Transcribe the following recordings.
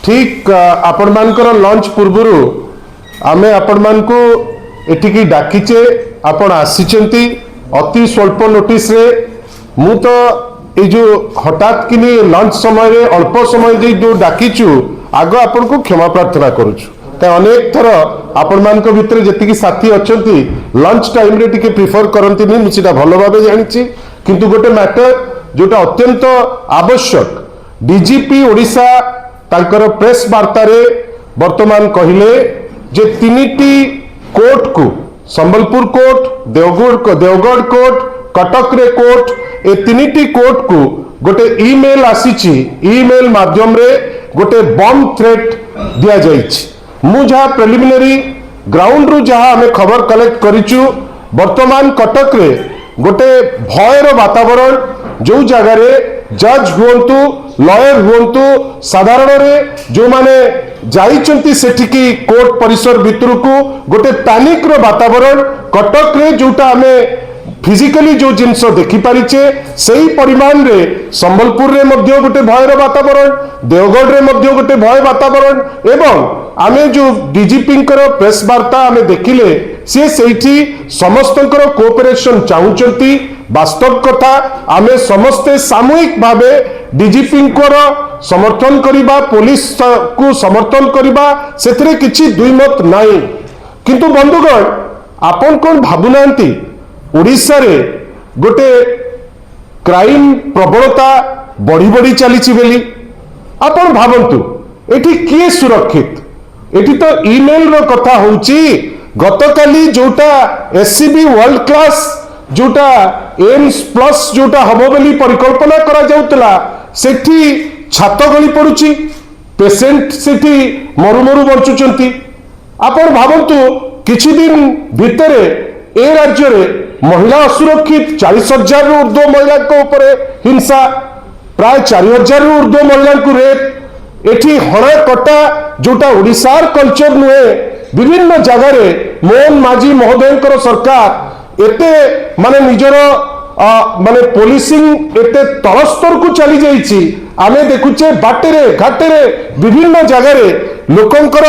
ठीक आपण मानकर लंच पूर्व आमे आपण मान को एटिकी डाकिचे आपण आसीचंती अति स्वल्प नोटिस रे मु तो ए जो हठात किनी लंच समय रे अल्प समय जे जो डाकिचु आग आपण को क्षमा प्रार्थना करूछु ते अनेक थर आपण मान को भितर जेतिकी साथी अछंती लंच टाइम रे टिके प्रिफर करंती नि मिसिटा भलो भाबे जानिछि किंतु गोटे मैटर जोटा अत्यंत आवश्यक डीजीपी ओडिशा तांकर प्रेस वार्ता रे वर्तमान कहिले जे तीनिटी कोर्ट को संबलपुर कोर्ट देवगढ़ कोर्ट कटक रे कोर्ट ए तीनिटी कोर्ट को गोटे ईमेल आसीची ईमेल माध्यम रे गोटे बम थ्रेट दिया जाइछि मु जहा प्रिलिमिनरी ग्राउंड रु जहा हमें खबर कलेक्ट करिचु वर्तमान कटक रे गोटे भयर वातावरण जो जगह रे जज हुंतु लॉयर हुंतु साधारण रे जो माने जाइचंती सेठिकी कोर्ट परिसर भितर को गोटे पैनिक रो वातावरण कटक रे जोटा हमें फिजिकली जो जिनस देखि पारिचे सही परिमाण रे संबलपुर रे मध्य गोटे भयर वातावरण देवगढ़ रे मध्य गोटे भय वातावरण एवं आमे जो डीजीपी प्रेस वार्ता आमे देखिले सी सेठी समस्तंकर कोऑपरेशन चाहूचंती वास्तव कथा आमे समस्ते सामूहिक भावे डीजीपी समर्थन करिबा पुलिस को समर्थन करिबा सेथरे किछि दुई मत नाही किंतु बंधुगण आपन कोन भाबुनांती ओडिशा रे गोटे क्राइम प्रबलता बढ़ी बढ़ी चली बेली आपन भावंतु एठी किए सुरक्षित एठी तो ईमेल रो कथा होउची गतकाली जोटा एससीबी वर्ल्ड क्लास जोटा एम्स प्लस जोटा हबो बोली परिकल्पना करा जाउतला सेठी छात गली पड़ुची पेशेंट सेठी मरु मरु बंचुचंती आपण भावंतु किछि दिन भितरे ए राज्य रे महिला असुरक्षित 40,000 रु ऊर्ध्व महिला को ऊपर हिंसा प्राय 4,000 रु ऊर्ध्व महिला को रेप एठी हणा कटा जोटा ओडिसार कल्चर नुहे विभिन्न जगह रे मोहन माझी महोदय सरकार एते माने निजर माने पोलिसिंग एते तलस्तर को चली जाइछि आमे देखुचे बाटेरे घाटेरे विभिन्न जगह रे लोकंकर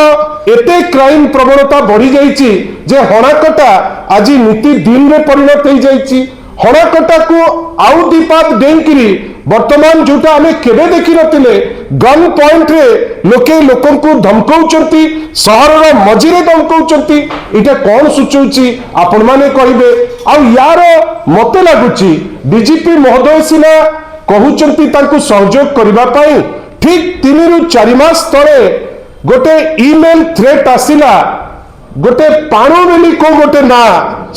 एते क्राइम प्रवणता बढ़ी जाइछि जे हणाकटा आज नीति दिन रे परिणत हो जाइछि हणाकटा को आउ दीपात डेंकिरी वर्तमान जोटा आमे केबे देखि नथिले गन पॉइंट रे लोके लोकन को धमकाउचंती शहर रो मझिरे धमकाउचंती इटा कोन सुचौची आपण माने कहिबे आ यार मते लागुची डीजीपी महोदय सिना कहउचंती तांको सहयोग करबा पई ठीक 3 रु 4 मास तळे गोटे ईमेल थ्रेट आसिला गोटे पाणु बेली को गोटे ना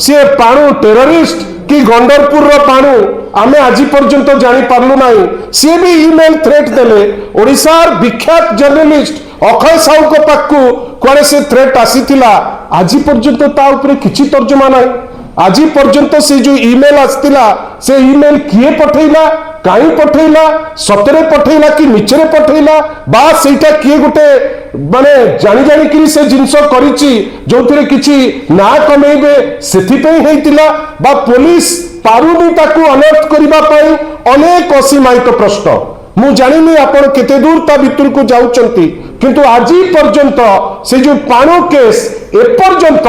से पाणु टेररिस्ट कि गंडरपुर रो पाणु आमे आज पर्यंत जानी पारलु नाही से भी ईमेल थ्रेट देले ओडिसार विख्यात जर्नलिस्ट अक्षय साहू को पाकु कोरे से थ्रेट आसीथिला आज पर्यंत ता ऊपर किछि तर्जुमा नाही आज पर्यंत से जो ईमेल आस्तिला से ईमेल किए पठैला काई पठैला सतरे पठैला कि मिछरे पठैला बा सेटा किए गोटे माने जानी जानी कि से जिंस करिछि जोथिरे किछि ना कमेबे सेथि पे हेतिला बा पुलिस पारुनी ताकू अलर्ट करिबा पई अनेक असीमायित प्रश्न मु जानिनी आपण केते दूर ता भितर को जाउचंती किंतु आज पर्यंत से जो पाणु केस ए पर्यंत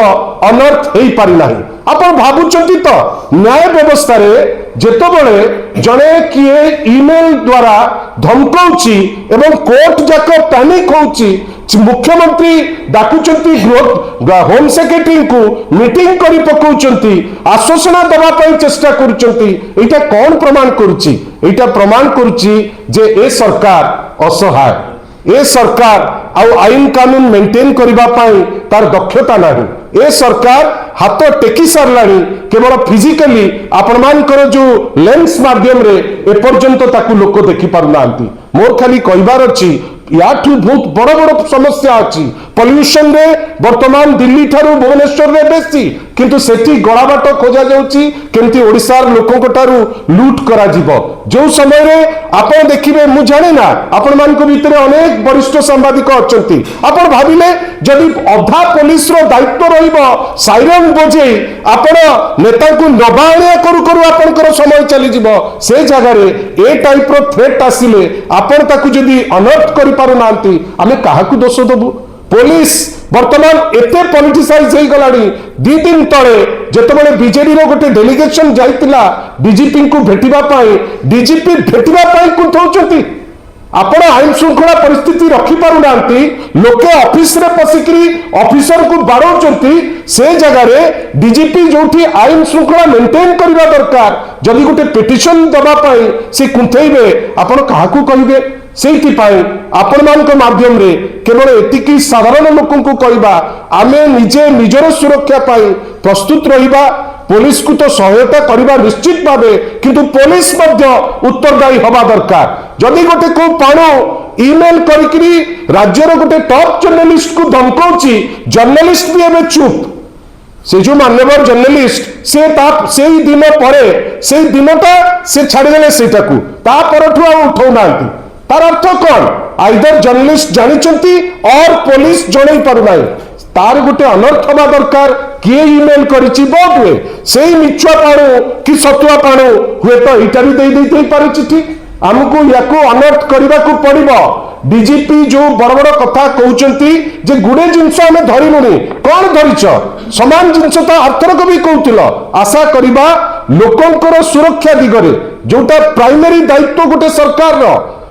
अनर्थ हेई पारि नाही आपण भाबुचंती तो न्याय व्यवस्था रे जेतबेले जणे किए ईमेल द्वारा धमकाउची एवं कोर्ट जाको पैनिक होउची मुख्यमंत्री डाकुचंती होम सेक्रेटरी को मीटिंग करी पकाउचंती आश्वासन दबा पई चेष्टा करूचंती एटा कोन प्रमाण करूची एटा प्रमाण करूची जे ए सरकार असहाय ए सरकार आउ आईन कानून मेंटेन करिबा पाई तार दक्षता नाही ए सरकार हाथ टेकी सारलानी केवल फिजिकली आपण मानकर जो लेंस माध्यम रे ए पर्यंत ताकू लोक देखि पारुनांती मोर खाली कहबार अछि याठू बहुत बड़ बड़ समस्या अछि पॉल्यूशन रे वर्तमान दिल्ली ठारू भुवनेश्वर रे बेसी किंतु सेठी गलाबाट खोजा जाउची केमती ओडिसार लोकंक ठारू लूट करा जीवो जो समय रे आपण देखिबे मु जाने ना आपण मान को भीतर अनेक वरिष्ठ सांबादिक अछंती आपण भाबिले जदि अधा पुलिस रो दायित्व रहिबो साइरन बजे आपण नेता को नबाणिया करू करू आपनकर समय चली जीवो से जगह रे ए टाइप रो थ्रेट आसिले आपण ताकू जदि अनर्थ करि पारु नांती आमे काहाकू दोष दबु पुलिस वर्तमान एते पॉलिटिसाइज हो गलानी 2 दिन तले जेतबेले बीजेडी रो गोटे डेलीगेशन जाइतिला डीजीपी को भेटिबा पाई डीजीपी भेटिबा पाई कुंथौचंती आपण आईन श्रृंखला परिस्थिति रखी पारु नांती लोके ऑफिस रे पसिकरी ऑफिसर को बारोचंती से जगह रे डीजीपी जोठी आईन श्रृंखला मेंटेन करबा दरकार जदि गोटे पिटिशन दबा पाई से कुंथैबे आपण काहाकू कहिबे सेठी पाई आपण मान को माध्यम रे केवल एतिकी साधारण लोकन को कहबा आमे निजे निजर सुरक्षा पाई प्रस्तुत रहिबा पुलिस को तो सहायता करबा निश्चित भावे किंतु पुलिस मध्य उत्तरदायी हवा दरकार जदि गोटे को पाणो ईमेल करिकरी राज्य रो गोटे टॉप जर्नलिस्ट को धमकाउची जर्नलिस्ट भी एबे चुप से जो मान्यवर जर्नलिस्ट से दिन परे से दिनटा से छाड़ीदेले सेटाकू ता परठु आ उठौ नांती तार अर्थ कौन आइदर जर्नलिस्ट जानी और पुलिस जन पारना तार गोटे अनर्थ हवा दरकार किए ईमेल करिछि बोध हुए से मिछुआ पाणु कि सतुआ पाणु हुए तो इटा भी दे पारे चिठी आमको याकू अनर्थ करने को पड़िबो डीजीपी जो बड़ बड़ कथा कहउचंती जे गुडे जिंस आमे धरिलुनी कोन धरिछ समान जिंस तो अर्थरक भी कहउतिल आशा करिबा लोकंकर सुरक्षा दिगरे जोटा प्राइमरी दायित्व गोटे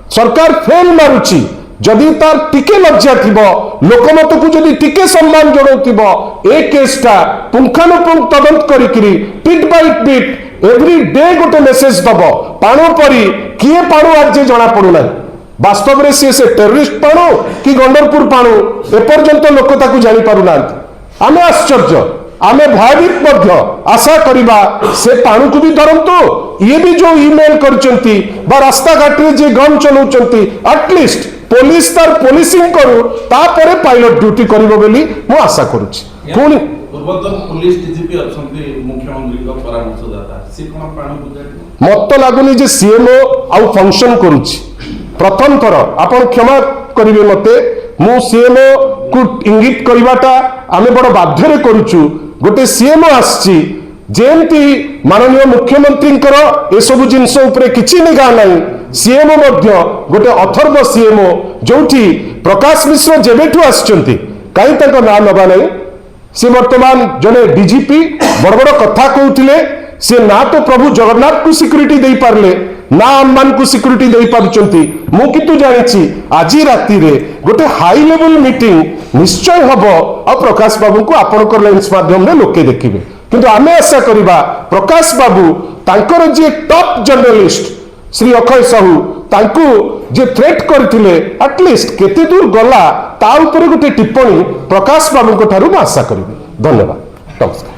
सरकार फेल मारुची जदि तार टिके लज्जा थिबो लोकमत को जदि टिके सम्मान जणौथिबो ए केसटा पुंखानुपुंख तदंत करिकरी पिट बाय पिट एवरी डे गोटे मेसेज दबो पाणो परी किए पाणो आज जे जणा पडुना वास्तव रे से टेररिस्ट पाणो कि गंडरपुर पाणो एपर्यंत लोक ताकू जानि पारुना आमे आश्चर्य आमे भयभीत मध्य आशा करिबा से पाणु को भी धरंतु ये भी जो ईमेल करचंती बा रास्ता घाट रे जे गन चलौचंती एटलिस्ट पुलिस तार पुलिसिंग करू तापरे पायलट ड्यूटी करिवो बोली मु आशा करूची पुणी पूर्वतन पुलिस डीजीपी अछंती मुख्यमंत्री का परामर्शदाता से कोन पाणु बुझाइ मत लागुनी जे सीएमओ आउ फंक्शन करूची प्रथम थर आपण क्षमा करिवे मते मु सीएमओ को इंगित करिवाटा आमे बड़ बाध्य रे करूचु गोटे सीएमओ आछि जेमती माननीय मुख्यमंत्री ए सब जिनस उपरे किछि निगा नाही सीएमओ मध्य गोटे अथर्व सीएमओ जोठी प्रकाश मिश्र जेबेठु आछंती काई तक ना नबा नाही से वर्तमान जने डीजीपी बड़ बड़ कथा कहउतिले से ना तो प्रभु जगन्नाथ को सिक्यूरिटी दे पारले ना आम्मान को सिक्यूरिटी दे पारुचंती मु कितु जानिछि आज राति रे गोटे हाई लेवल मीटिंग निश्चय हबो आ प्रकाश बाबू को आपनकर लेंस माध्यम रे लोके देखिबे किंतु आमे आशा करिबा प्रकाश बाबू तांकर जे टॉप जर्नलिस्ट श्री अक्षय साहू तांकू जे थ्रेट करथिले एटलिस्ट केते दूर गला ता ऊपर गोटे टिप्पणी प्रकाश बाबू को ठारू आशा करिबे धन्यवाद नमस्कार।